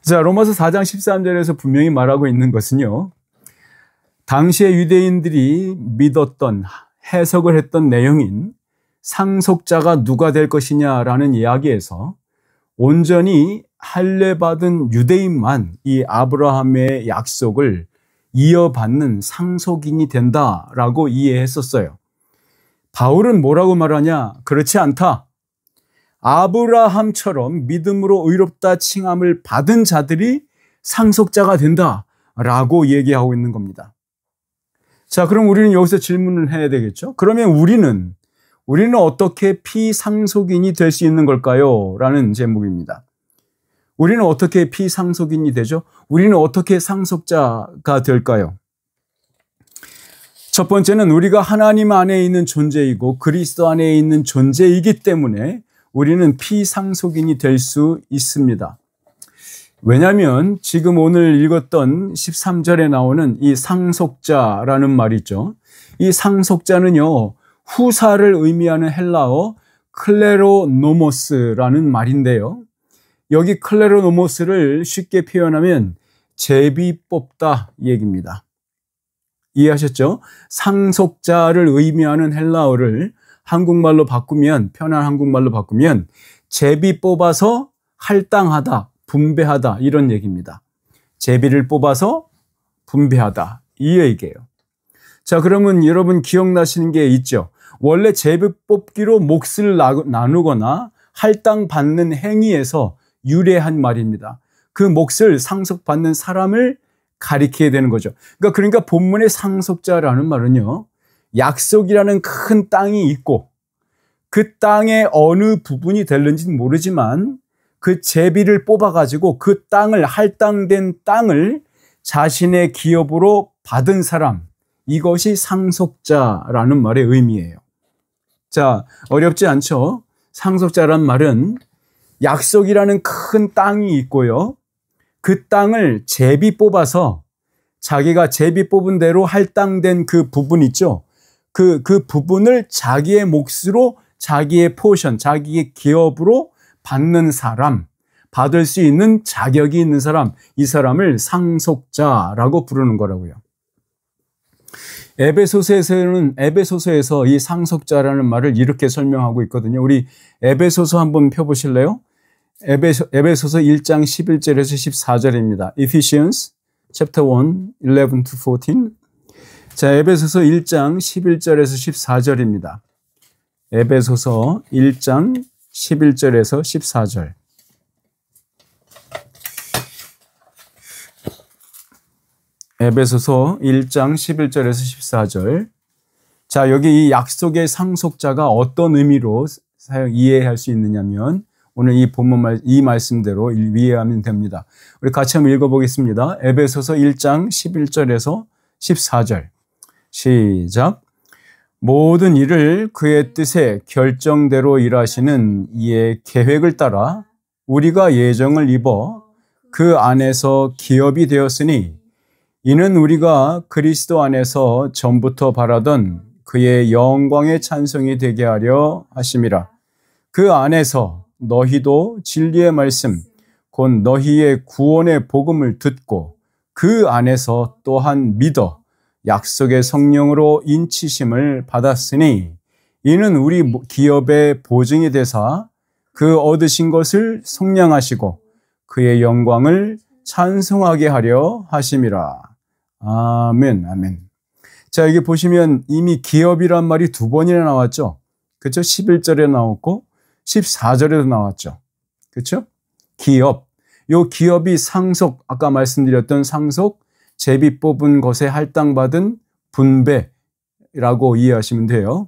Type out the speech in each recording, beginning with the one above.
자, 로마서 4장 13절에서 분명히 말하고 있는 것은요, 당시의 유대인들이 믿었던, 해석을 했던 내용인 상속자가 누가 될 것이냐라는 이야기에서 온전히 할례받은 유대인만 이 아브라함의 약속을 이어받는 상속인이 된다라고 이해했었어요. 바울은 뭐라고 말하냐? 그렇지 않다. 아브라함처럼 믿음으로 의롭다 칭함을 받은 자들이 상속자가 된다라고 얘기하고 있는 겁니다. 자, 그럼 우리는 여기서 질문을 해야 되겠죠? 그러면 우리는 어떻게 피상속인이 될 수 있는 걸까요? 라는 제목입니다. 우리는 어떻게 피상속인이 되죠? 우리는 어떻게 상속자가 될까요? 첫 번째는 우리가 하나님 안에 있는 존재이고 그리스도 안에 있는 존재이기 때문에 우리는 피상속인이 될 수 있습니다. 왜냐하면 지금 오늘 읽었던 13절에 나오는 이 상속자라는 말이죠. 이 상속자는요, 후사를 의미하는 헬라어 클레로노모스라는 말인데요. 여기 클레로노모스를 쉽게 표현하면 제비 뽑다 얘기입니다. 이해하셨죠? 상속자를 의미하는 헬라어를 한국말로 바꾸면, 편한 한국말로 바꾸면 제비 뽑아서 할당하다, 분배하다 이런 얘기입니다. 제비를 뽑아서 분배하다 이 얘기예요. 자, 그러면 여러분 기억나시는 게 있죠? 원래 제비 뽑기로 몫을 나누거나 할당받는 행위에서 유래한 말입니다. 그 몫을 상속받는 사람을 가리켜야 되는 거죠. 그러니까 본문의 상속자라는 말은요, 약속이라는 큰 땅이 있고 그 땅의 어느 부분이 될는지는 모르지만 그 제비를 뽑아가지고 그 땅을, 할당된 땅을 자신의 기업으로 받은 사람, 이것이 상속자라는 말의 의미예요. 자, 어렵지 않죠? 상속자란 말은 약속이라는 큰 땅이 있고요, 그 땅을 제비 뽑아서 자기가 제비 뽑은 대로 할당된 그 부분 있죠? 그 부분을 자기의 몫으로, 자기의 포션, 자기의 기업으로 받는 사람, 받을 수 있는 자격이 있는 사람, 이 사람을 상속자라고 부르는 거라고요. 에베소서에서 이 상속자라는 말을 이렇게 설명하고 있거든요. 우리 에베소서 한번 펴보실래요? 에베소서 1장 11절에서 14절입니다. Ephesians chapter 1, 11 to 14. 자, 에베소서 1장 11절에서 14절입니다. 에베소서 1장 11절에서 14절. 에베소서 1장 11절에서 14절. 자, 여기 이 약속의 상속자가 어떤 의미로 이해할 수 있느냐면 오늘 이 본문 이 말씀대로 이해하면 됩니다. 우리 같이 한번 읽어보겠습니다. 에베소서 1장 11절에서 14절. 시작. 모든 일을 그의 뜻에 결정대로 일하시는 이의 계획을 따라 우리가 예정을 입어 그 안에서 기업이 되었으니 이는 우리가 그리스도 안에서 전부터 바라던 그의 영광의 찬송이 되게 하려 하심이라. 그 안에서 너희도 진리의 말씀, 곧 너희의 구원의 복음을 듣고 그 안에서 또한 믿어 약속의 성령으로 인치심을 받았으니 이는 우리 기업의 보증이 되사 그 얻으신 것을 속량하시고 그의 영광을 찬송하게 하려 하심이라. 아멘, 아멘. 자, 여기 보시면 이미 기업이란 말이 두 번이나 나왔죠. 그렇죠? 11절에 나왔고 14절에도 나왔죠. 그렇죠? 기업. 요 기업이 상속, 아까 말씀드렸던 상속, 제비 뽑은 것에 할당받은 분배라고 이해하시면 돼요.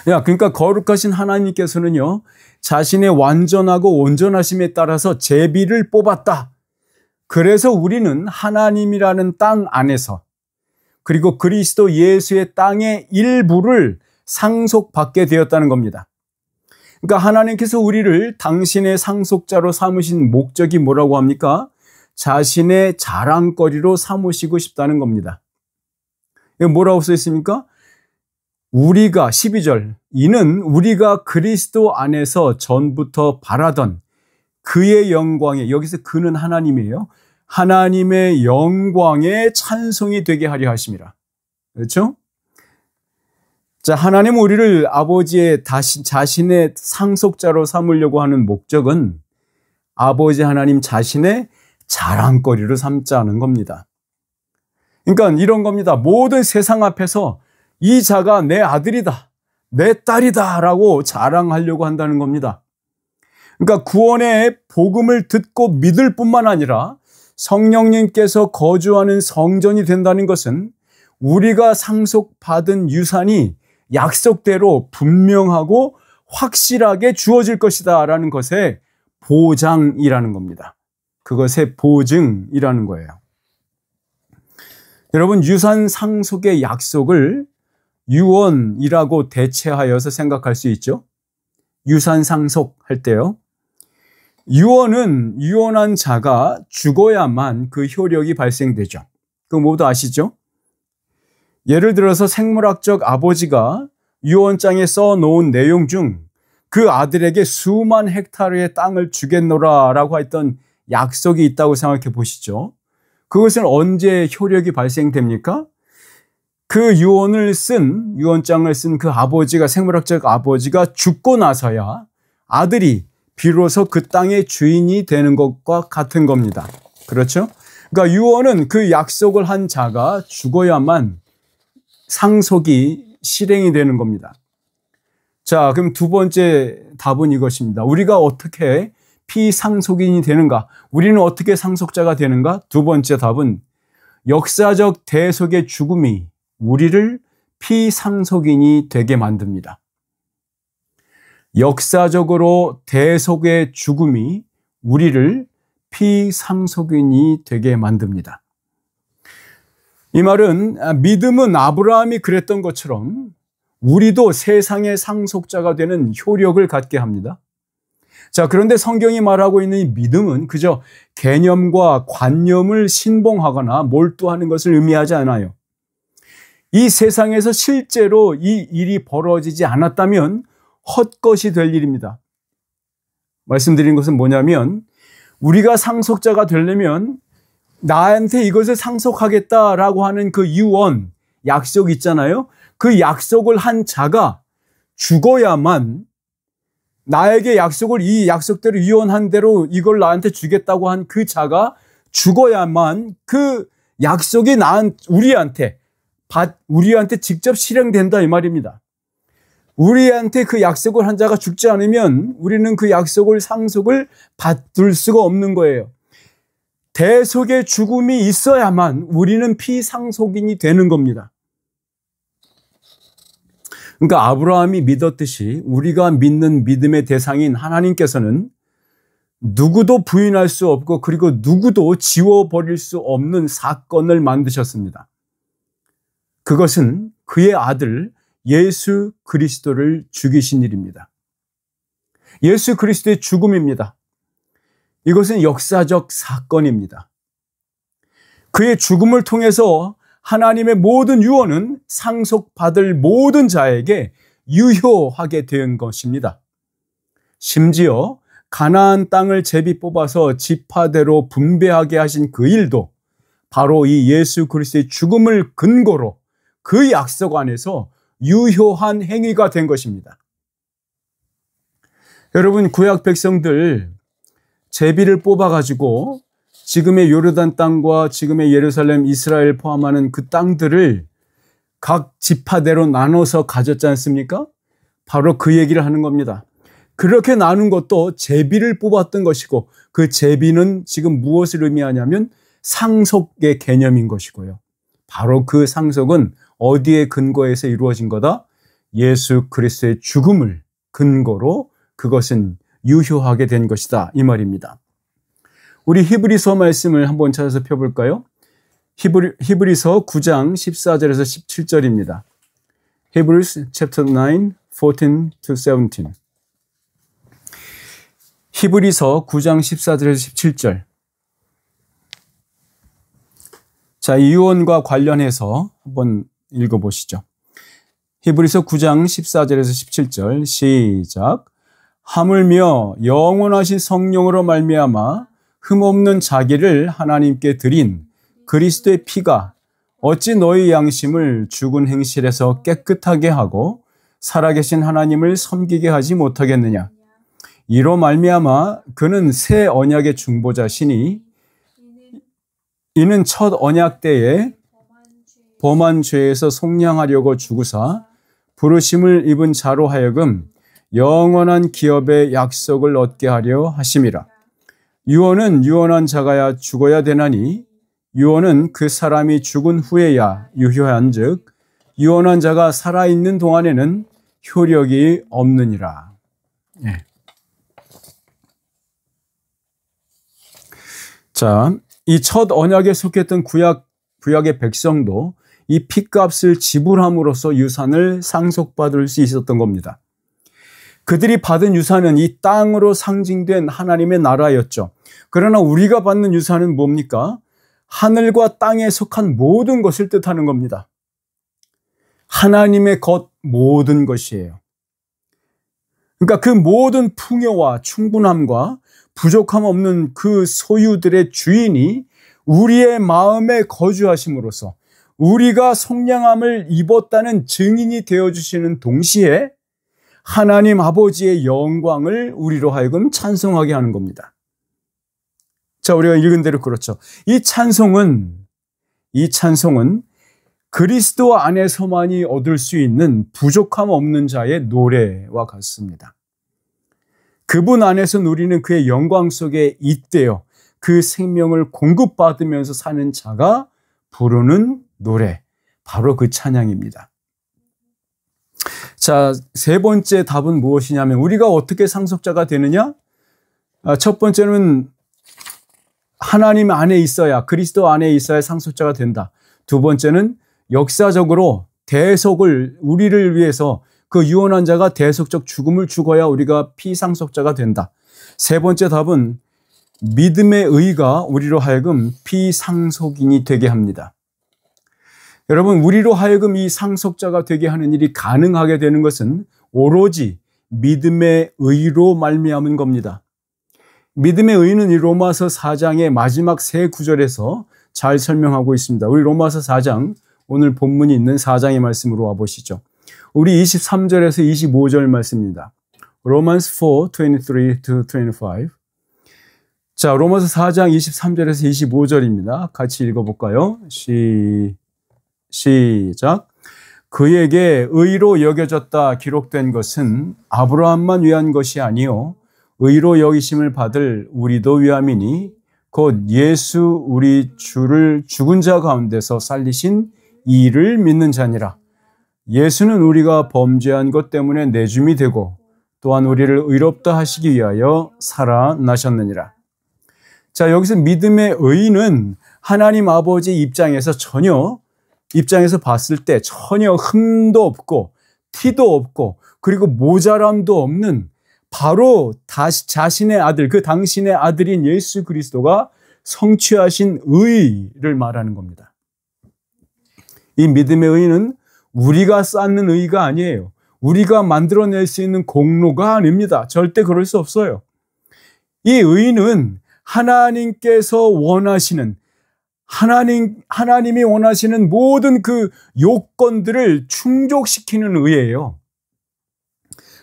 그러니까 거룩하신 하나님께서는요, 자신의 완전하고 온전하심에 따라서 제비를 뽑았다. 그래서 우리는 하나님이라는 땅 안에서, 그리고 그리스도 예수의 땅의 일부를 상속받게 되었다는 겁니다. 그러니까 하나님께서 우리를 당신의 상속자로 삼으신 목적이 뭐라고 합니까? 자신의 자랑거리로 삼으시고 싶다는 겁니다. 이거 뭐라고 써 있습니까? 우리가 12절 이는 우리가 그리스도 안에서 전부터 바라던 그의 영광에, 여기서 그는 하나님이에요. 하나님의 영광의 찬송이 되게 하려 하심이라. 그렇죠? 자, 하나님 우리를 아버지의 자신의 상속자로 삼으려고 하는 목적은 아버지 하나님 자신의 자랑거리로 삼자는 겁니다. 그러니까 이런 겁니다. 모든 세상 앞에서 이 자가 내 아들이다, 내 딸이다 라고 자랑하려고 한다는 겁니다. 그러니까 구원의 복음을 듣고 믿을 뿐만 아니라 성령님께서 거주하는 성전이 된다는 것은 우리가 상속받은 유산이 약속대로 분명하고 확실하게 주어질 것이다 라는 것의 보장이라는 겁니다. 그것의 보증이라는 거예요. 여러분, 유산 상속의 약속을 유언이라고 대체하여서 생각할 수 있죠. 유산 상속할 때요. 유언은 유언한 자가 죽어야만 그 효력이 발생되죠. 그거 모두 아시죠? 예를 들어서 생물학적 아버지가 유언장에 써놓은 내용 중 그 아들에게 수만 헥타르의 땅을 주겠노라 라고 했던 약속이 있다고 생각해 보시죠. 그것은 언제 효력이 발생됩니까? 그 유언장을 쓴 그 아버지가, 생물학적 아버지가 죽고 나서야 아들이 비로소 그 땅의 주인이 되는 것과 같은 겁니다. 그렇죠? 그러니까 유언은 그 약속을 한 자가 죽어야만 상속이 실행이 되는 겁니다. 자, 그럼 두 번째 답은 이것입니다. 우리가 어떻게 피상속인이 되는가? 우리는 어떻게 상속자가 되는가? 두 번째 답은 역사적 대속의 죽음이 우리를 피상속인이 되게 만듭니다. 역사적으로 대속의 죽음이 우리를 피상속인이 되게 만듭니다. 이 말은 믿음은 아브라함이 그랬던 것처럼 우리도 세상의 상속자가 되는 효력을 갖게 합니다. 자, 그런데 성경이 말하고 있는 이 믿음은 그저 개념과 관념을 신봉하거나 몰두하는 것을 의미하지 않아요. 이 세상에서 실제로 이 일이 벌어지지 않았다면 헛것이 될 일입니다. 말씀드린 것은 뭐냐면 우리가 상속자가 되려면 나한테 이것을 상속하겠다라고 하는 그 유언, 약속 있잖아요. 그 약속을 한 자가 죽어야만, 나에게 이 약속대로 유언한 대로 이걸 나한테 주겠다고 한 그 자가 죽어야만 그 약속이 우리한테 직접 실행된다 이 말입니다. 우리한테 그 약속을 한 자가 죽지 않으면 우리는 그 상속을 받을 수가 없는 거예요. 대속의 죽음이 있어야만 우리는 피상속인이 되는 겁니다. 그러니까 아브라함이 믿었듯이 우리가 믿는 믿음의 대상인 하나님께서는 누구도 부인할 수 없고 그리고 누구도 지워버릴 수 없는 사건을 만드셨습니다. 그것은 그의 아들 예수 그리스도를 죽이신 일입니다. 예수 그리스도의 죽음입니다. 이것은 역사적 사건입니다. 그의 죽음을 통해서 하나님의 모든 유언은 상속받을 모든 자에게 유효하게 된 것입니다. 심지어 가나안 땅을 제비 뽑아서 지파대로 분배하게 하신 그 일도 바로 이 예수 그리스도의 죽음을 근거로 그 약속 안에서 유효한 행위가 된 것입니다. 여러분, 구약 백성들 제비를 뽑아가지고 지금의 요르단 땅과 지금의 예루살렘, 이스라엘 포함하는 그 땅들을 각 지파대로 나눠서 가졌지 않습니까? 바로 그 얘기를 하는 겁니다. 그렇게 나눈 것도 제비를 뽑았던 것이고 그 제비는 지금 무엇을 의미하냐면 상속의 개념인 것이고요. 바로 그 상속은 어디에 근거해서 이루어진 거다? 예수 그리스도의 죽음을 근거로 그것은 유효하게 된 것이다 이 말입니다. 우리 히브리서 말씀을 한번 찾아서 펴볼까요? 히브리서 9장 14절에서 17절입니다. Hebrews chapter 9, 14 to 17. 히브리서 9장 14절에서 17절. 자, 이 유언과 관련해서 한번 읽어보시죠. 히브리서 9장 14절에서 17절 시작. 하물며 영원하신 성령으로 말미암아 흠없는 자기를 하나님께 드린 그리스도의 피가 어찌 너희 양심을 죽은 행실에서 깨끗하게 하고 살아계신 하나님을 섬기게 하지 못하겠느냐. 이로 말미암아 그는 새 언약의 중보자시니 이는 첫 언약 때에 범한 죄에서 속량하려고 죽으사 부르심을 입은 자로 하여금 영원한 기업의 약속을 얻게 하려 하심이라. 유언은 유언한 자가야 죽어야 되나니 유언은 그 사람이 죽은 후에야 유효한즉 유언한 자가 살아있는 동안에는 효력이 없느니라. 예. 자, 이 첫 언약에 속했던 구약의 백성도 이 핏값을 지불함으로써 유산을 상속받을 수 있었던 겁니다. 그들이 받은 유산은 이 땅으로 상징된 하나님의 나라였죠. 그러나 우리가 받는 유산은 뭡니까? 하늘과 땅에 속한 모든 것을 뜻하는 겁니다. 하나님의 것 모든 것이에요. 그러니까 그 모든 풍요와 충분함과 부족함 없는 그 소유들의 주인이 우리의 마음에 거주하심으로써 우리가 속량함을 입었다는 증인이 되어주시는 동시에 하나님 아버지의 영광을 우리로 하여금 찬송하게 하는 겁니다. 자, 우리가 읽은 대로 그렇죠. 이 찬송은 그리스도 안에서만이 얻을 수 있는 부족함 없는 자의 노래와 같습니다. 그분 안에서 누리는 그의 영광 속에 잇대어 그 생명을 공급받으면서 사는 자가 부르는 노래, 바로 그 찬양입니다. 자, 세 번째 답은 무엇이냐면 우리가 어떻게 상속자가 되느냐? 첫 번째는 하나님 안에 있어야, 그리스도 안에 있어야 상속자가 된다. 두 번째는 역사적으로 대속을 우리를 위해서 그 유언한 자가 대속적 죽음을 죽어야 우리가 피상속자가 된다. 세 번째 답은 믿음의 의가 우리로 하여금 피상속인이 되게 합니다. 여러분, 우리로 하여금 이 상속자가 되게 하는 일이 가능하게 되는 것은 오로지 믿음의 의로 말미암은 겁니다. 믿음의 의는 이 로마서 4장의 마지막 세 구절에서 잘 설명하고 있습니다. 우리 로마서 4장, 오늘 본문이 있는 4장의 말씀으로 와보시죠. 우리 23절에서 25절 말씀입니다. Romans 4:23-25. 자, 로마서 4장 23절에서 25절입니다. 같이 읽어볼까요? 시작. 그에게 의로 여겨졌다 기록된 것은 아브라함만 위한 것이 아니요 의로 여기심을 받을 우리도 위함이니 곧 예수 우리 주를 죽은 자 가운데서 살리신 이를 믿는 자니라. 예수는 우리가 범죄한 것 때문에 내줌이 되고 또한 우리를 의롭다 하시기 위하여 살아나셨느니라. 자, 여기서 믿음의 의는 하나님 아버지 입장에서 봤을 때 전혀 흠도 없고 티도 없고 그리고 모자람도 없는 바로 자신의 아들, 그 당신의 아들인 예수 그리스도가 성취하신 의를 말하는 겁니다. 이 믿음의 의는 우리가 쌓는 의가 아니에요. 우리가 만들어낼 수 있는 공로가 아닙니다. 절대 그럴 수 없어요. 이 의는 하나님께서 원하시는, 하나님이 원하시는 모든 그 요건들을 충족시키는 의예요.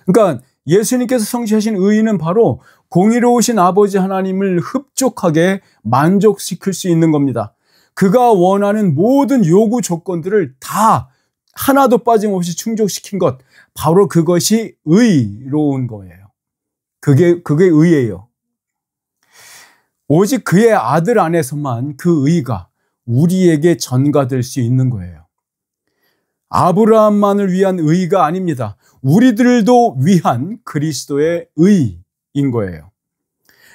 그러니까 예수님께서 성취하신 의는 바로 공의로우신 아버지 하나님을 흡족하게 만족시킬 수 있는 겁니다. 그가 원하는 모든 요구 조건들을 다 하나도 빠짐없이 충족시킨 것, 바로 그것이 의로운 거예요. 그게 의예요. 오직 그의 아들 안에서만 그 의가 우리에게 전가될 수 있는 거예요. 아브라함만을 위한 의가 아닙니다. 우리들도 위한 그리스도의 의인 거예요.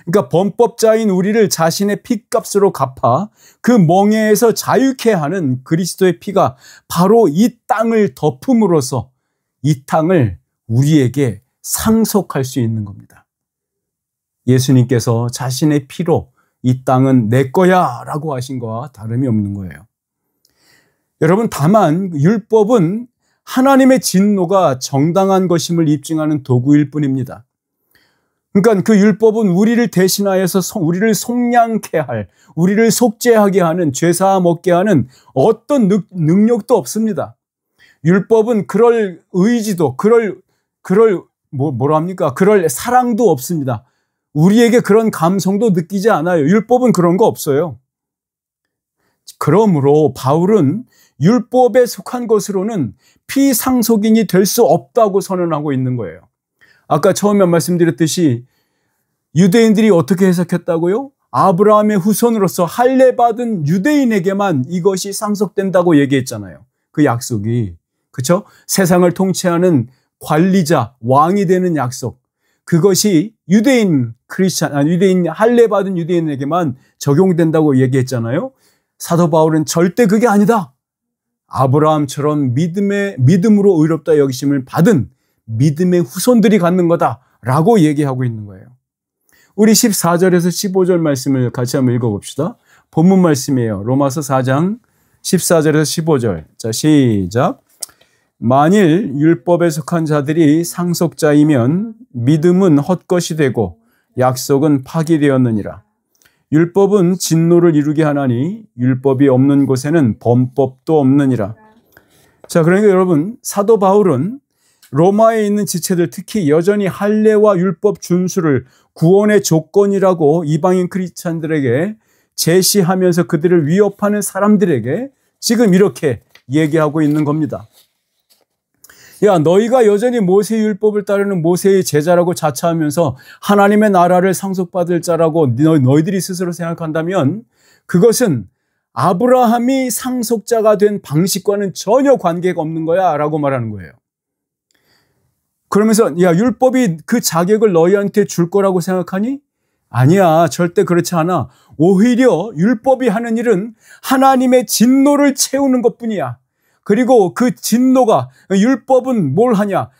그러니까 범법자인 우리를 자신의 피값으로 갚아 그 멍에에서 자유케 하는 그리스도의 피가 바로 이 땅을 덮음으로써 이 땅을 우리에게 상속할 수 있는 겁니다. 예수님께서 자신의 피로 이 땅은 내 거야 라고 하신 거와 다름이 없는 거예요. 여러분, 다만 율법은 하나님의 진노가 정당한 것임을 입증하는 도구일 뿐입니다. 그러니까 그 율법은 우리를 대신하여서 우리를 속량케 할, 우리를 속죄하게 하는, 죄사함 얻게 하는 어떤 능력도 없습니다. 율법은 그럴 의지도, 그럴 사랑도 없습니다. 우리에게 그런 감성도 느끼지 않아요. 율법은 그런 거 없어요. 그러므로 바울은 율법에 속한 것으로는 피상속인이 될 수 없다고 선언하고 있는 거예요. 아까 처음에 말씀드렸듯이 유대인들이 어떻게 해석했다고요? 아브라함의 후손으로서 할례받은 유대인에게만 이것이 상속된다고 얘기했잖아요. 그 약속이. 그렇죠? 세상을 통치하는 관리자, 왕이 되는 약속. 그것이 유대인 할례받은 유대인에게만 적용된다고 얘기했잖아요. 사도 바울은 절대 그게 아니다. 아브라함처럼 믿음으로 의롭다 여기심을 받은 믿음의 후손들이 갖는 거다라고 얘기하고 있는 거예요. 우리 14절에서 15절 말씀을 같이 한번 읽어봅시다. 본문 말씀이에요. 로마서 4장 14절에서 15절. 자, 시작. 만일 율법에 속한 자들이 상속자이면 믿음은 헛것이 되고 약속은 파기되었느니라. 율법은 진노를 이루게 하나니 율법이 없는 곳에는 범법도 없느니라. 자, 그러니까 여러분, 사도 바울은 로마에 있는 지체들, 특히 여전히 할례와 율법 준수를 구원의 조건이라고 이방인 크리스찬들에게 제시하면서 그들을 위협하는 사람들에게 지금 이렇게 얘기하고 있는 겁니다. 야, 너희가 여전히 모세의 율법을 따르는 모세의 제자라고 자처하면서 하나님의 나라를 상속받을 자라고 너희들이 스스로 생각한다면 그것은 아브라함이 상속자가 된 방식과는 전혀 관계가 없는 거야 라고 말하는 거예요. 그러면서 야, 율법이 그 자격을 너희한테 줄 거라고 생각하니? 아니야, 절대 그렇지 않아. 오히려 율법이 하는 일은 하나님의 진노를 채우는 것뿐이야. 그리고 그 진노가, 율법은 뭘 하냐?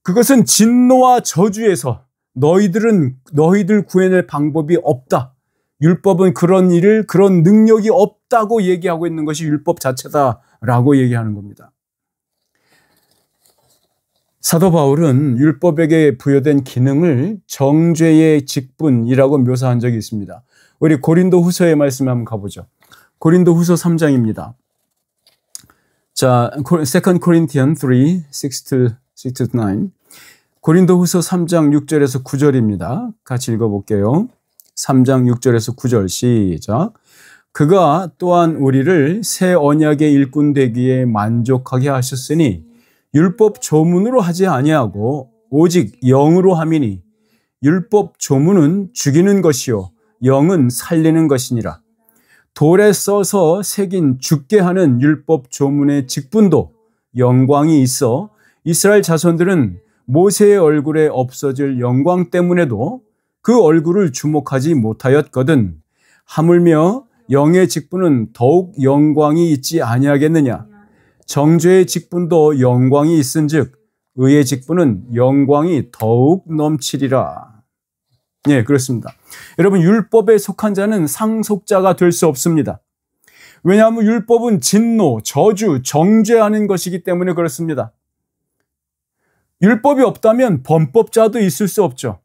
그것은 진노와 저주에서 너희들 구해낼 방법이 없다. 율법은 그런 능력이 없다고 얘기하고 있는 것이 율법 자체다라고 얘기하는 겁니다. 사도 바울은 율법에게 부여된 기능을 정죄의 직분이라고 묘사한 적이 있습니다. 우리 고린도 후서의 말씀 한번 가보죠. 고린도 후서 3장입니다. 자, 2 Corinthians 3, 6-9. 고린도 후서 3장 6절에서 9절입니다. 같이 읽어볼게요. 3장 6절에서 9절 시작. 그가 또한 우리를 새 언약의 일꾼 되기에 만족하게 하셨으니 율법 조문으로 하지 아니하고 오직 영으로 함이니 율법 조문은 죽이는 것이요 영은 살리는 것이니라. 돌에 써서 새긴 죽게 하는 율법 조문의 직분도 영광이 있어 이스라엘 자손들은 모세의 얼굴에 없어질 영광 때문에도 그 얼굴을 주목하지 못하였거든. 하물며 영의 직분은 더욱 영광이 있지 아니하겠느냐. 정죄의 직분도 영광이 있은즉 의의 직분은 영광이 더욱 넘치리라. 예, 그렇습니다. 여러분, 율법에 속한 자는 상속자가 될 수 없습니다. 왜냐하면 율법은 진노, 저주, 정죄하는 것이기 때문에 그렇습니다. 율법이 없다면 범법자도 있을 수 없죠.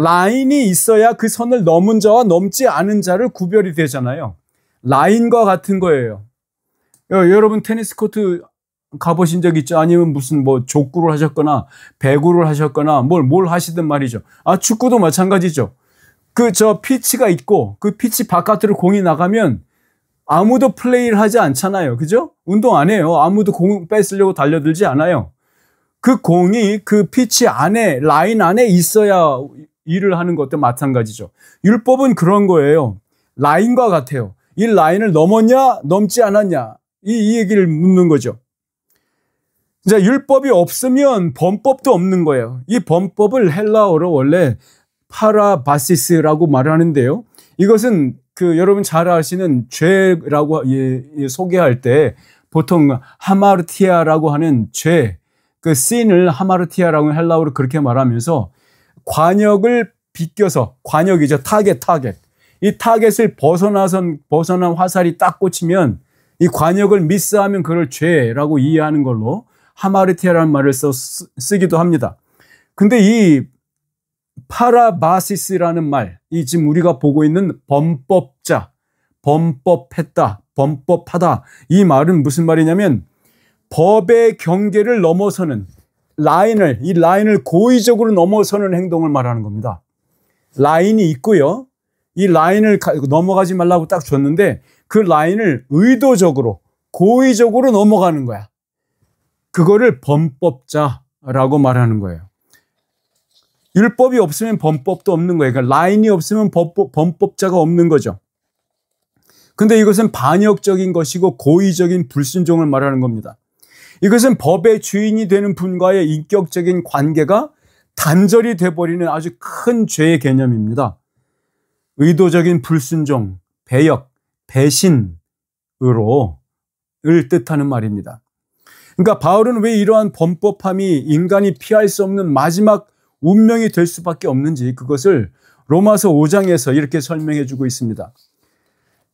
라인이 있어야 그 선을 넘은 자와 넘지 않은 자를 구별이 되잖아요. 라인과 같은 거예요. 여러분 테니스 코트 가보신 적 있죠? 아니면 무슨 족구를 하셨거나 배구를 하셨거나 뭘 하시든 말이죠. 축구도 마찬가지죠. 피치가 있고 그 피치 바깥으로 공이 나가면 아무도 플레이를 하지 않잖아요. 그죠? 운동 안 해요. 아무도 공 뺏으려고 달려들지 않아요. 그 공이 그 피치 안에, 라인 안에 있어야 일을 하는 것도 마찬가지죠. 율법은 그런 거예요. 라인과 같아요. 이 라인을 넘었냐, 넘지 않았냐. 이 얘기를 묻는 거죠. 자, 율법이 없으면 범법도 없는 거예요. 이 범법을 헬라어로 원래 파라바시스라고 말하는데요. 이것은 여러분 잘 아시는 죄라고 소개할 때 보통 하마르티아라고 하는 죄, sin을 하마르티아라고 헬라어로 그렇게 말하면서 관역을 비껴서, 관역이죠. 타겟. 이 타겟을 벗어난 화살이 딱 꽂히면 이 관역을 미스하면 그걸 죄라고 이해하는 걸로 하마르티아라는 말을 쓰기도 합니다. 근데 이 파라바시스라는 말, 이 지금 우리가 보고 있는 범법자, 범법했다, 범법하다, 이 말은 무슨 말이냐면 법의 경계를 넘어서는 이 라인을 고의적으로 넘어서는 행동을 말하는 겁니다. 라인이 있고요. 이 라인을 넘어가지 말라고 딱 줬는데 그 라인을 의도적으로, 고의적으로 넘어가는 거야. 그거를 범법자라고 말하는 거예요. 율법이 없으면 범법도 없는 거예요. 그러니까 라인이 없으면 범법자가 없는 거죠. 근데 이것은 반역적인 것이고 고의적인 불순종을 말하는 겁니다. 이것은 법의 주인이 되는 분과의 인격적인 관계가 단절이 돼버리는 아주 큰 죄의 개념입니다. 의도적인 불순종, 배역, 배신을 뜻하는 말입니다. 그러니까 바울은 왜 이러한 범법함이 인간이 피할 수 없는 마지막 운명이 될 수밖에 없는지 그것을 로마서 5장에서 이렇게 설명해 주고 있습니다.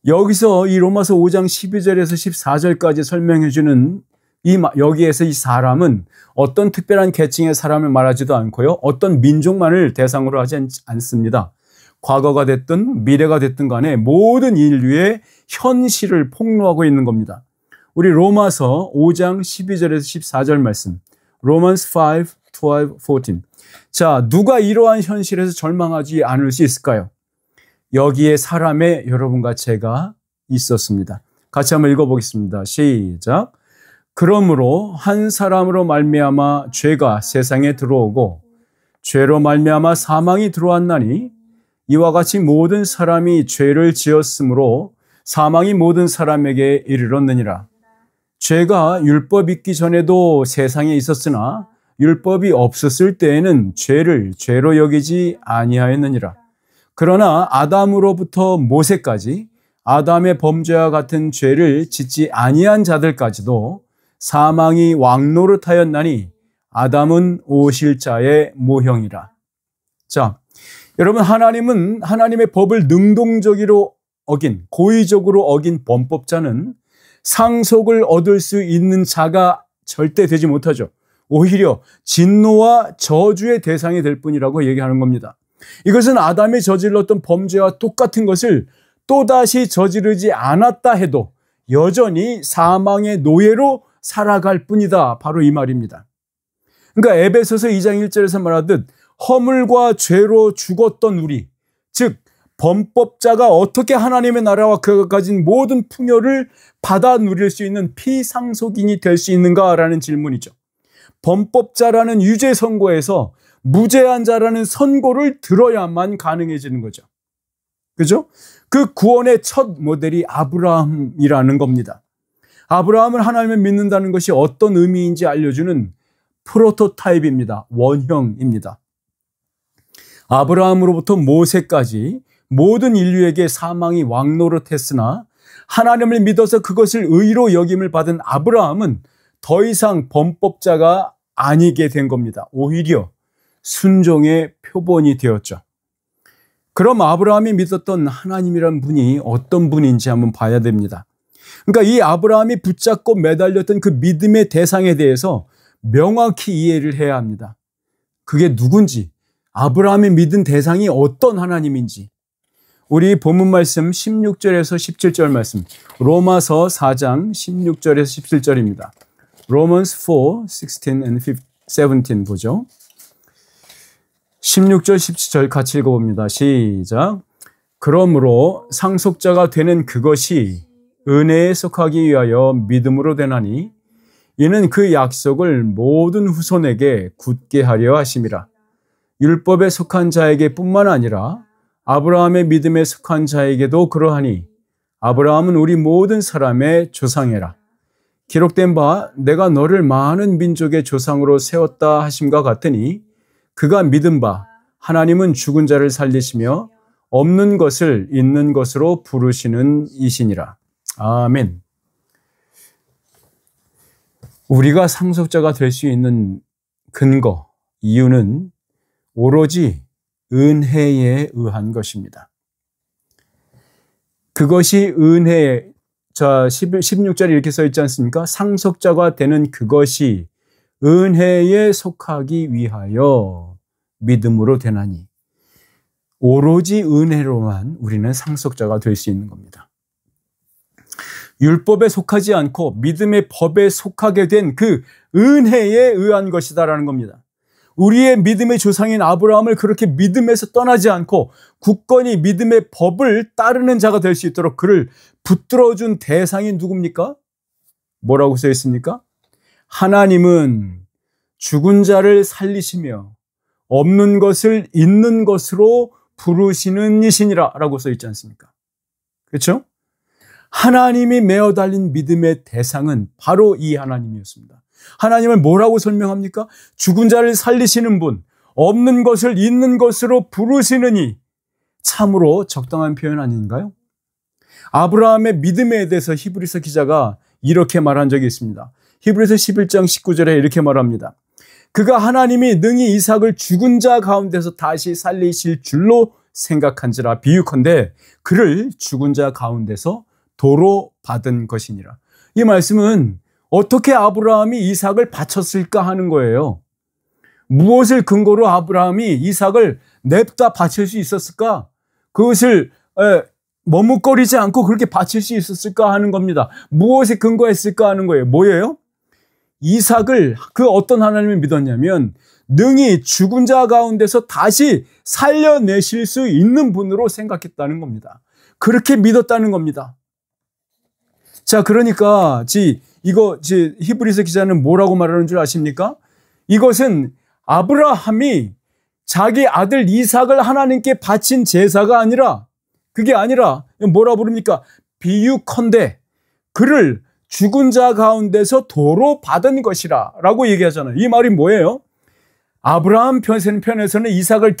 여기서 이 로마서 5장 12절에서 14절까지 설명해 주는 여기에서 이 사람은 어떤 특별한 계층의 사람을 말하지도 않고요. 어떤 민족만을 대상으로 하지 않습니다. 과거가 됐든 미래가 됐든 간에 모든 인류의 현실을 폭로하고 있는 겁니다. 우리 로마서 5장 12절에서 14절 말씀. Romans 5, 12, 14. 자, 누가 이러한 현실에서 절망하지 않을 수 있을까요? 여기에 사람의 여러분과 제가 있었습니다. 같이 한번 읽어보겠습니다. 시작. 그러므로 한 사람으로 말미암아 죄가 세상에 들어오고 죄로 말미암아 사망이 들어왔나니 이와 같이 모든 사람이 죄를 지었으므로 사망이 모든 사람에게 이르렀느니라. 죄가 율법 있기 전에도 세상에 있었으나 율법이 없었을 때에는 죄를 죄로 여기지 아니하였느니라. 그러나 아담으로부터 모세까지 아담의 범죄와 같은 죄를 짓지 아니한 자들까지도 사망이 왕노릇하였나니 아담은 오실 자의 모형이라. 자, 여러분, 하나님은 하나님의 법을 능동적으로 어긴, 고의적으로 어긴 범법자는 상속을 얻을 수 있는 자가 절대 되지 못하죠. 오히려 진노와 저주의 대상이 될 뿐이라고 얘기하는 겁니다. 이것은 아담이 저질렀던 범죄와 똑같은 것을 또다시 저지르지 않았다 해도 여전히 사망의 노예로 살아갈 뿐이다. 바로 이 말입니다. 그러니까 에베소서 2장 1절에서 말하듯 허물과 죄로 죽었던 우리, 즉 범법자가 어떻게 하나님의 나라와 그가 가진 모든 풍요를 받아 누릴 수 있는 피상속인이 될 수 있는가라는 질문이죠. 범법자라는 유죄 선고에서 무죄한 자라는 선고를 들어야만 가능해지는 거죠. 그죠? 그 구원의 첫 모델이 아브라함이라는 겁니다. 아브라함을 하나님을 믿는다는 것이 어떤 의미인지 알려주는 프로토타입입니다. 원형입니다. 아브라함으로부터 모세까지 모든 인류에게 사망이 왕노릇했으나 하나님을 믿어서 그것을 의로 여김을 받은 아브라함은 더 이상 범법자가 아니게 된 겁니다. 오히려 순종의 표본이 되었죠. 그럼 아브라함이 믿었던 하나님이란 분이 어떤 분인지 한번 봐야 됩니다. 그러니까 이 아브라함이 붙잡고 매달렸던 그 믿음의 대상에 대해서 명확히 이해를 해야 합니다. 그게 누군지, 아브라함이 믿은 대상이 어떤 하나님인지. 우리 본문 말씀 16절에서 17절 말씀, 로마서 4장 16절에서 17절입니다. Romans 4, 16 and 17 보죠. 16절, 17절 같이 읽어봅니다. 시작. 그러므로 상속자가 되는 그것이 은혜에 속하기 위하여 믿음으로 되나니 이는 그 약속을 모든 후손에게 굳게 하려 하심이라. 율법에 속한 자에게 뿐만 아니라 아브라함의 믿음에 속한 자에게도 그러하니 아브라함은 우리 모든 사람의 조상이라. 기록된 바 내가 너를 많은 민족의 조상으로 세웠다 하심과 같으니 그가 믿은 바 하나님은 죽은 자를 살리시며 없는 것을 있는 것으로 부르시는 이시니라. 아멘. 우리가 상속자가 될 수 있는 근거, 이유는 오로지 은혜에 의한 것입니다. 그것이 은혜의 16절에 이렇게 써 있지 않습니까? 상속자가 되는 그것이 은혜에 속하기 위하여 믿음으로 되나니. 오로지 은혜로만 우리는 상속자가 될 수 있는 겁니다. 율법에 속하지 않고 믿음의 법에 속하게 된 그 은혜에 의한 것이다라는 겁니다. 우리의 믿음의 조상인 아브라함을 그렇게 믿음에서 떠나지 않고 굳건히 믿음의 법을 따르는 자가 될 수 있도록 그를 붙들어준 대상이 누굽니까? 뭐라고 써 있습니까? 하나님은 죽은 자를 살리시며 없는 것을 있는 것으로 부르시는 이시니라 라고 써 있지 않습니까? 그렇죠? 하나님이 메어 달린 믿음의 대상은 바로 이 하나님이었습니다. 하나님을 뭐라고 설명합니까? 죽은 자를 살리시는 분, 없는 것을 있는 것으로 부르시느니. 참으로 적당한 표현 아닌가요? 아브라함의 믿음에 대해서 히브리서 기자가 이렇게 말한 적이 있습니다. 히브리서 11장 19절에 이렇게 말합니다. 그가 하나님이 능히 이삭을 죽은 자 가운데서 다시 살리실 줄로 생각한지라 비유컨대 그를 죽은 자 가운데서 도로 받은 것이니라. 이 말씀은 어떻게 아브라함이 이삭을 바쳤을까 하는 거예요. 무엇을 근거로 아브라함이 이삭을 냅다 바칠 수 있었을까? 그것을 머뭇거리지 않고 그렇게 바칠 수 있었을까 하는 겁니다. 무엇에 근거했을까 하는 거예요. 뭐예요? 이삭을 그 어떤 하나님을 믿었냐면 능히 죽은 자 가운데서 다시 살려내실 수 있는 분으로 생각했다는 겁니다. 그렇게 믿었다는 겁니다. 자, 그러니까 히브리서 기자는 뭐라고 말하는 줄 아십니까? 이것은 아브라함이 자기 아들 이삭을 하나님께 바친 제사가 아니라 그게 아니라 뭐라 부릅니까? 비유컨대 그를 죽은 자 가운데서 도로 받은 것이라 라고 얘기하잖아요. 이 말이 뭐예요? 아브라함 편에서는 이삭을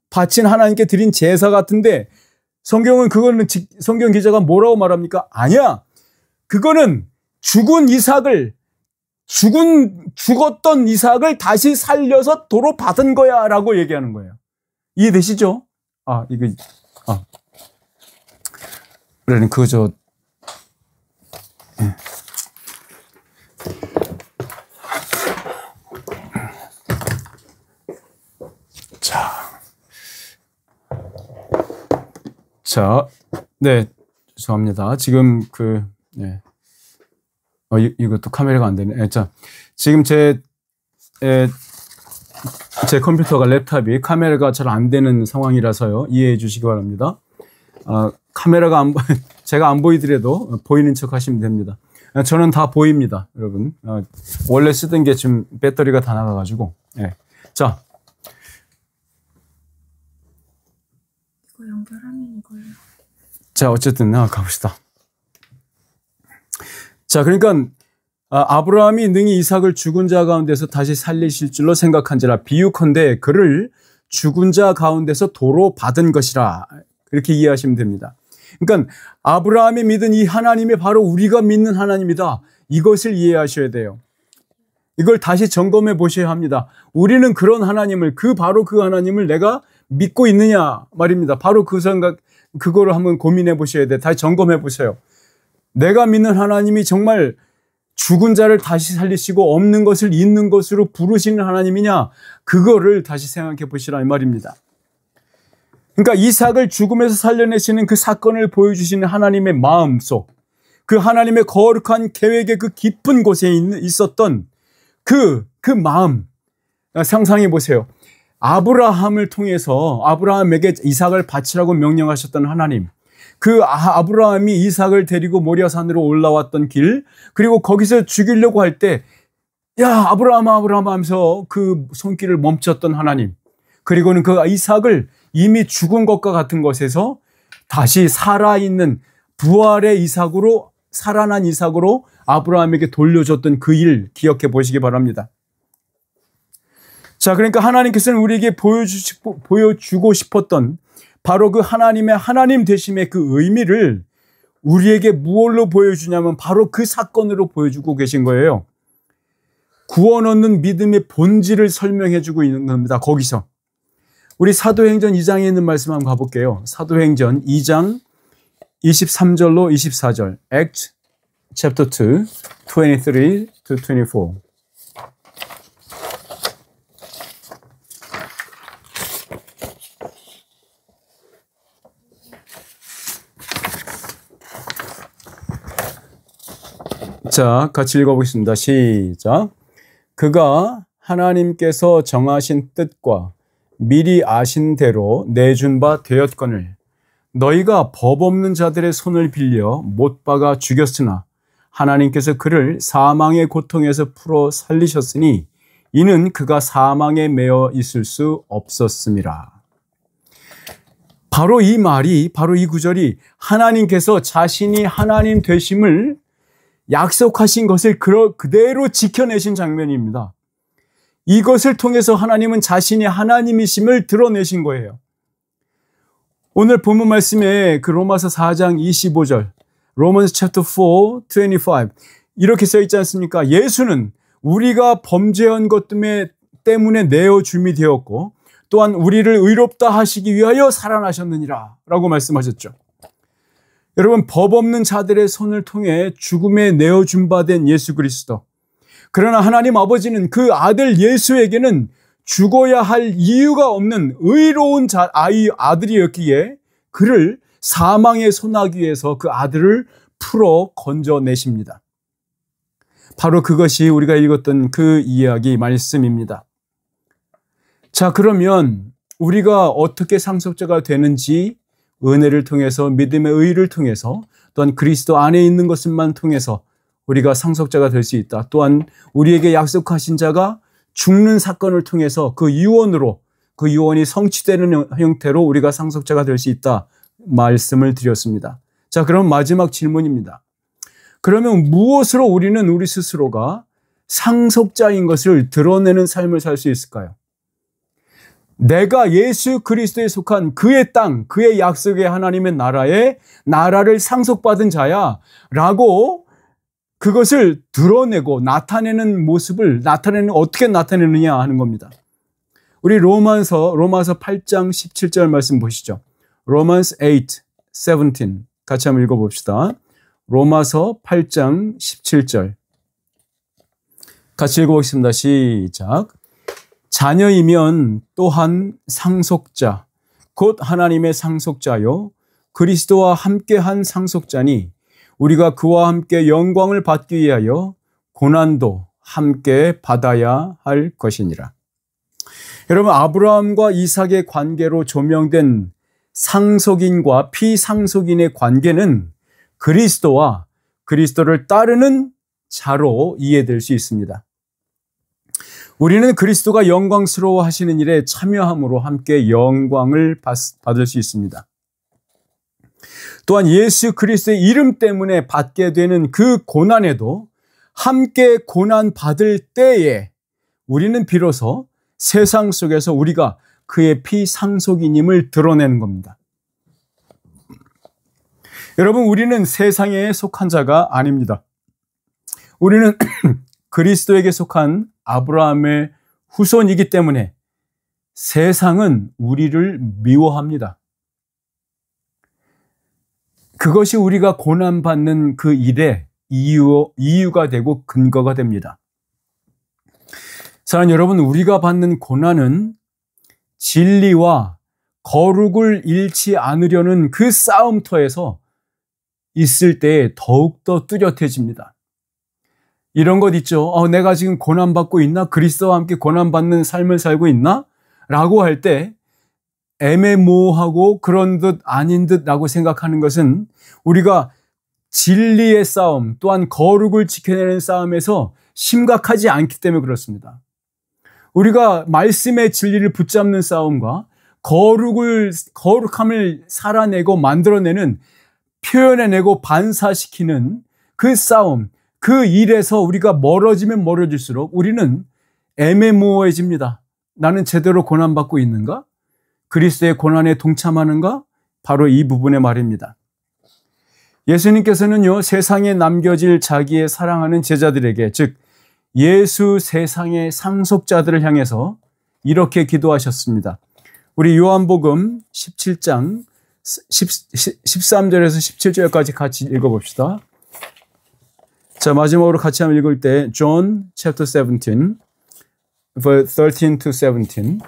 바친 하나님께 드린 제사 같은데 성경은 성경 기자가 뭐라고 말합니까? 아니야. 그거는 죽었던 이삭을 다시 살려서 도로 받은 거야 라고 얘기하는 거예요. 이해되시죠? 그러니 네, 죄송합니다. 지금 이것도 카메라가 안 되네. 지금 제 컴퓨터가 랩탑이 카메라가 잘 안 되는 상황이라서요. 이해해 주시기 바랍니다. 카메라가 제가 안 보이더라도 보이는 척 하시면 됩니다. 저는 다 보입니다, 여러분. 원래 쓰던 게 지금 배터리가 다 나가가지고. 네. 자. 이거 연결하면 이걸로. 자, 어쨌든 가봅시다. 자, 그러니까 아브라함이 능히 이삭을 죽은 자 가운데서 다시 살리실 줄로 생각한지라 비유컨대 그를 죽은 자 가운데서 도로 받은 것이라 이렇게 이해하시면 됩니다. 그러니까 아브라함이 믿은 이 하나님이 바로 우리가 믿는 하나님이다. 이것을 이해하셔야 돼요. 이걸 다시 점검해 보셔야 합니다. 우리는 그런 하나님을 바로 그 하나님을 내가 믿고 있느냐 말입니다. 바로 그 생각 그거를 한번 고민해 보셔야 돼. 다시 점검해 보세요. 내가 믿는 하나님이 정말 죽은 자를 다시 살리시고 없는 것을 있는 것으로 부르시는 하나님이냐? 그거를 다시 생각해 보시라 이 말입니다. 그러니까 이삭을 죽음에서 살려내시는 그 사건을 보여주시는 하나님의 마음속, 그 하나님의 거룩한 계획의 그 깊은 곳에 있었던 그 마음 상상해 보세요. 아브라함을 통해서 아브라함에게 이삭을 바치라고 명령하셨던 하나님, 그 아브라함이 이삭을 데리고 모리아산으로 올라왔던 길, 그리고 거기서 죽이려고 할 때 야 아브라함 하면서 그 손길을 멈췄던 하나님, 그리고는 그 이삭을 이미 죽은 것과 같은 것에서 다시 살아있는 부활의 이삭으로, 살아난 이삭으로 아브라함에게 돌려줬던 그 일 기억해 보시기 바랍니다. 자, 그러니까 하나님께서는 우리에게 보여주고 싶었던 바로 그 하나님의 하나님 되심의 그 의미를 우리에게 무엇로 보여주냐면 바로 그 사건으로 보여주고 계신 거예요. 구원 얻는 믿음의 본질을 설명해 주고 있는 겁니다. 거기서. 우리 사도행전 2장에 있는 말씀 한번 가볼게요. 사도행전 2장 23절로 24절. Acts chapter 2, 23 to 24. 자, 같이 읽어보겠습니다. 시작. 그가 하나님께서 정하신 뜻과 미리 아신 대로 내준 바 되었거늘 너희가 법 없는 자들의 손을 빌려 못 박아 죽였으나 하나님께서 그를 사망의 고통에서 풀어 살리셨으니 이는 그가 사망에 매여 있을 수 없었음이라. 바로 이 말이, 바로 이 구절이 하나님께서 자신이 하나님 되심을 약속하신 것을 그대로 지켜내신 장면입니다. 이것을 통해서 하나님은 자신이 하나님이심을 드러내신 거예요. 오늘 본문 말씀에 그 로마서 4장 25절, Romans chapter 4, 25 이렇게 써 있지 않습니까? 예수는 우리가 범죄한 것 때문에 내어줌이 되었고 또한 우리를 의롭다 하시기 위하여 살아나셨느니라 라고 말씀하셨죠. 여러분, 법 없는 자들의 손을 통해 죽음에 내어준 바 된 예수 그리스도. 그러나 하나님 아버지는 그 아들 예수에게는 죽어야 할 이유가 없는 의로운 아들이었기에 그를 사망의 소나기에서 그 아들을 풀어 건져내십니다. 바로 그것이 우리가 읽었던 그 이야기 말씀입니다. 자, 그러면 우리가 어떻게 상속자가 되는지 은혜를 통해서, 믿음의 의를 통해서, 또한 그리스도 안에 있는 것만 통해서 우리가 상속자가 될 수 있다. 또한 우리에게 약속하신 자가 죽는 사건을 통해서 그 유언으로, 그 유언이 성취되는 형태로 우리가 상속자가 될 수 있다 말씀을 드렸습니다. 자, 그럼 마지막 질문입니다. 그러면 무엇으로 우리는 우리 스스로가 상속자인 것을 드러내는 삶을 살 수 있을까요? 내가 예수 그리스도에 속한 그의 땅, 그의 약속의 하나님의 나라를 상속받은 자야 라고 그것을 드러내고 나타내는 모습을 어떻게 나타내느냐 하는 겁니다. 우리 로마서 8장 17절 말씀 보시죠. Romans 8, 17 같이 한번 읽어봅시다. 로마서 8장 17절 같이 읽어보겠습니다. 시작. 자녀이면 또한 상속자, 곧 하나님의 상속자요 그리스도와 함께한 상속자니 우리가 그와 함께 영광을 받기 위하여 고난도 함께 받아야 할 것이니라. 여러분, 아브라함과 이삭의 관계로 조명된 상속인과 피상속인의 관계는 그리스도와 그리스도를 따르는 자로 이해될 수 있습니다. 우리는 그리스도가 영광스러워 하시는 일에 참여함으로 함께 영광을 받을 수 있습니다. 또한 예수 그리스도의 이름 때문에 받게 되는 그 고난에도 함께 고난 받을 때에 우리는 비로소 세상 속에서 우리가 그의 피상속인임을 드러내는 겁니다. 여러분, 우리는 세상에 속한 자가 아닙니다. 우리는 그리스도에게 속한 아브라함의 후손이기 때문에 세상은 우리를 미워합니다. 그것이 우리가 고난받는 그 일의 이유가 되고 근거가 됩니다. 사랑하는 여러분, 우리가 받는 고난은 진리와 거룩을 잃지 않으려는 그 싸움터에서 있을 때에 더욱더 뚜렷해집니다. 이런 것 있죠. 내가 지금 고난받고 있나? 그리스도와 함께 고난받는 삶을 살고 있나? 라고 할 때 애매모호하고 그런 듯 아닌 듯라고 생각하는 것은 우리가 진리의 싸움 또한 거룩을 지켜내는 싸움에서 심각하지 않기 때문에 그렇습니다. 우리가 말씀의 진리를 붙잡는 싸움과 거룩함을 살아내고 만들어내는 표현해내고 반사시키는 그 싸움, 그 일에서 우리가 멀어지면 멀어질수록 우리는 애매모호해집니다. 나는 제대로 고난받고 있는가? 그리스도의 고난에 동참하는가? 바로 이 부분의 말입니다. 예수님께서는요, 세상에 남겨질 자기의 사랑하는 제자들에게, 즉 예수 세상의 상속자들을 향해서 이렇게 기도하셨습니다. 우리 요한복음 17장 13절에서 17절까지 같이 읽어봅시다. 자, 마지막으로 같이 한번 읽을 때 John chapter 17, verse 13 to 17.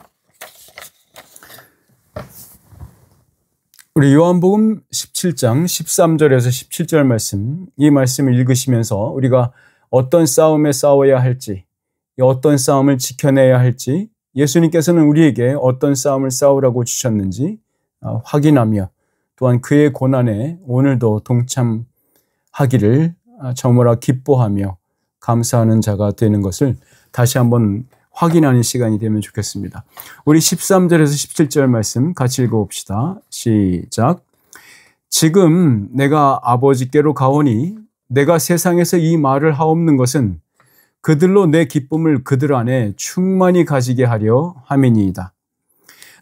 우리 요한복음 17장 13절에서 17절 말씀, 이 말씀을 읽으시면서 우리가 어떤 싸움에 싸워야 할지, 어떤 싸움을 지켜내야 할지, 예수님께서는 우리에게 어떤 싸움을 싸우라고 주셨는지 확인하며 또한 그의 고난에 오늘도 동참하기를 정말 기뻐하며 감사하는 자가 되는 것을 다시 한번 확인하는 시간이 되면 좋겠습니다. 우리 13절에서 17절 말씀 같이 읽어봅시다. 시작. 지금 내가 아버지께로 가오니 내가 세상에서 이 말을 하옵는 것은 그들로 내 기쁨을 그들 안에 충만히 가지게 하려 함이니이다.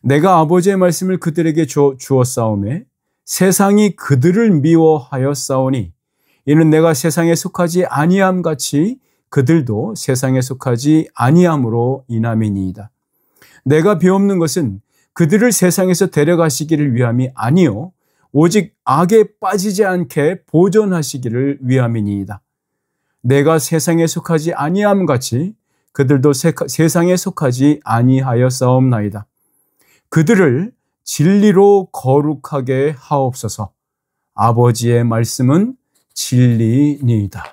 내가 아버지의 말씀을 그들에게 주었사오매 세상이 그들을 미워하였사오니 이는 내가 세상에 속하지 아니함 같이 그들도 세상에 속하지 아니함으로 인함이니이다. 내가 배옵는 것은 그들을 세상에서 데려가시기를 위함이 아니요 오직 악에 빠지지 않게 보존하시기를 위함이니이다. 내가 세상에 속하지 아니함 같이 그들도 세상에 속하지 아니하였사옵나이다. 그들을 진리로 거룩하게 하옵소서. 아버지의 말씀은 진리니이다.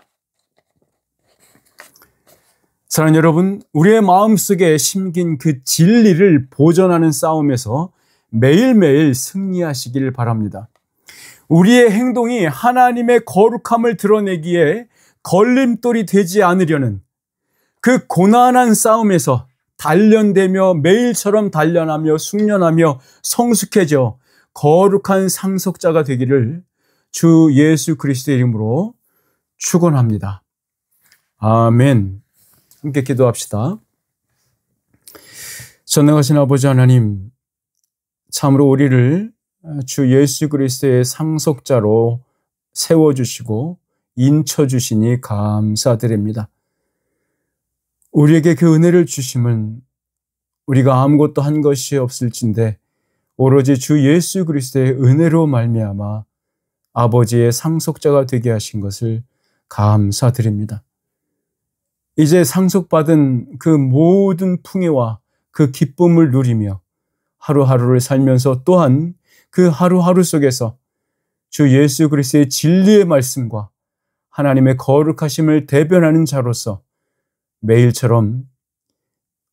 사랑하는 여러분, 우리의 마음속에 심긴 그 진리를 보존하는 싸움에서 매일매일 승리하시길 바랍니다. 우리의 행동이 하나님의 거룩함을 드러내기에 걸림돌이 되지 않으려는 그 고난한 싸움에서 단련되며 매일처럼 단련하며 숙련하며 성숙해져 거룩한 상속자가 되기를 주 예수 그리스도의 이름으로 축원합니다. 아멘. 함께 기도합시다. 전능하신 아버지 하나님, 참으로 우리를 주 예수 그리스도의 상속자로 세워주시고 인쳐주시니 감사드립니다. 우리에게 그 은혜를 주심은 우리가 아무것도 한 것이 없을진데 오로지 주 예수 그리스도의 은혜로 말미암아 아버지의 상속자가 되게 하신 것을 감사드립니다. 이제 상속받은 그 모든 풍요와 그 기쁨을 누리며 하루하루를 살면서 또한 그 하루하루 속에서 주 예수 그리스도의 진리의 말씀과 하나님의 거룩하심을 대변하는 자로서 매일처럼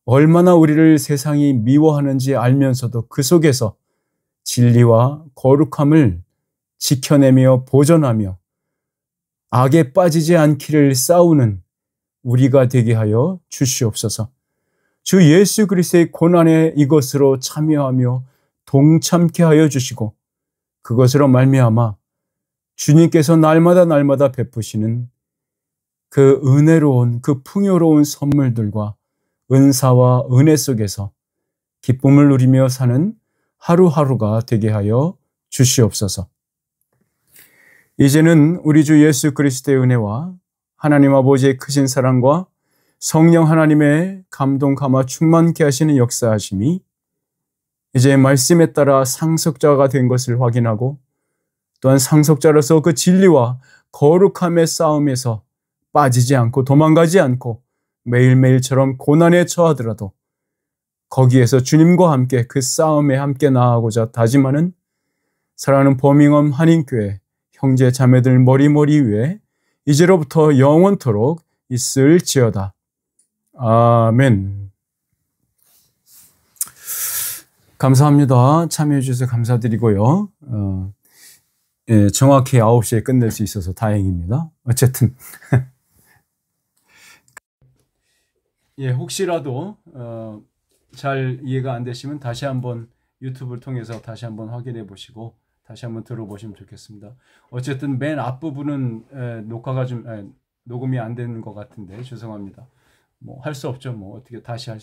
얼마나 우리를 세상이 미워하는지 알면서도 그 속에서 진리와 거룩함을 지켜내며 보존하며 악에 빠지지 않기를 싸우는 우리가 되게 하여 주시옵소서. 주 예수 그리스도의 고난에 이것으로 참여하며 동참케 하여 주시고 그것으로 말미암아 주님께서 날마다 베푸시는 그 은혜로운 그 풍요로운 선물들과 은사와 은혜 속에서 기쁨을 누리며 사는 하루하루가 되게 하여 주시옵소서. 이제는 우리 주 예수 그리스도의 은혜와 하나님 아버지의 크신 사랑과 성령 하나님의 감동 감화 충만케 하시는 역사하심이 이제 말씀에 따라 상속자가 된 것을 확인하고 또한 상속자로서 그 진리와 거룩함의 싸움에서 빠지지 않고 도망가지 않고 매일매일처럼 고난에 처하더라도 거기에서 주님과 함께 그 싸움에 함께 나아가고자 다짐하는 사랑하는 버밍엄 한인교회 형제 자매들 머리 위에 이제로부터 영원토록 있을지어다. 아멘. 감사합니다. 참여해 주셔서 감사드리고요. 정확히 9시에 끝낼 수 있어서 다행입니다. 어쨌든 혹시라도 잘 이해가 안 되시면 다시 한번 유튜브를 통해서 다시 한번 확인해 보시고 다시 한번 들어보시면 좋겠습니다. 어쨌든 맨 앞부분은 녹화가 좀 녹음이 안 되는 것 같은데 죄송합니다. 뭐 할 수 없죠. 뭐 어떻게 다시 할